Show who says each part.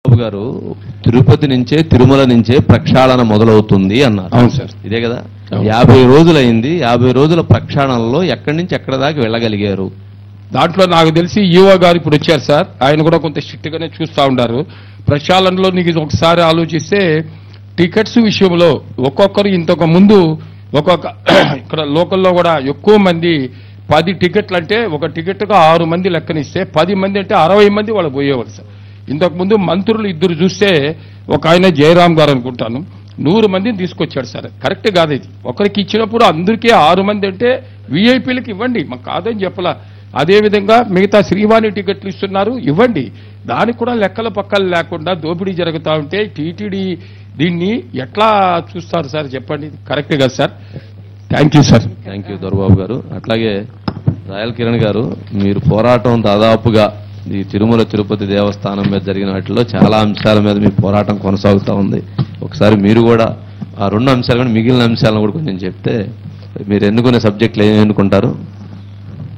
Speaker 1: బాబు గారు తిరుపతి నుంచే తిరుమల నుంచే ప్రక్షాళన మొదలవుతుంది అన్నారు.
Speaker 2: అవును సార్,
Speaker 1: ఇదే కదా. 50 రోజులైంది. 50 రోజుల ప్రక్షాళనలో ఎక్కడి నుంచి ఎక్కడ దాకా వెళ్ళగలిగారు?
Speaker 2: దాంట్లో నాకు తెలిసి ఈవో గారు ఇప్పుడు వచ్చారు సార్. ఆయన కూడా కొంత స్ట్రిక్ట్ గానే చూస్తూ ఉన్నారు. ప్రక్షాళనలో నీకు ఒకసారి ఆలోచిస్తే టికెట్స్ విషయంలో ఒక్కొక్కరు ఇంతకు ముందు ఒక్కొక్క ఇక్కడ లోకల్లో కూడా ఎక్కువ మంది 10 టికెట్లు అంటే ఒక టికెట్గా 6 మంది లెక్కనిస్తే 10 మంది అంటే 60 మంది వాళ్ళు పోయేవాళ్ళు సార్. ఇంతకు ముందు మంత్రులు 2 చూస్తే ఒక ఆయన జయరాం గారు అనుకుంటాను 100 మందిని తీసుకొచ్చాడు సార్. కరెక్ట్ కాదు ఇది. ఒకరికి ఇచ్చినప్పుడు అందరికీ 6 మంది అంటే వీఐపీలకు ఇవ్వండి, మాకు కాదని చెప్పలా. అదేవిధంగా మిగతా శ్రీవాణి టికెట్లు ఇస్తున్నారు, ఇవ్వండి. దానికి కూడా లెక్కల పక్కలు లేకుండా దోపిడీ జరుగుతూ ఉంటే టీటీడీ దీన్ని ఎట్లా చూస్తారు సార్ చెప్పండి? కరెక్ట్ కదా sir? Thank you sir.
Speaker 1: Thank you Dorababu గారు. అట్లాగే రాయల్ కిరణ్ గారు, మీరు పోరాటం దాదాపుగా ఈ తిరుమల తిరుపతి దేవస్థానం మీద జరిగిన వాటిలో చాలా అంశాల మీద మీ పోరాటం కొనసాగుతూ ఉంది. ఒకసారి మీరు కూడా ఆ 2 అంశాలు కూడా మిగిలిన అంశాలను కూడా కొంచెం చెప్తే, మీరు ఎన్నుకునే సబ్జెక్టులు ఏమి ఎన్నుకుంటారు?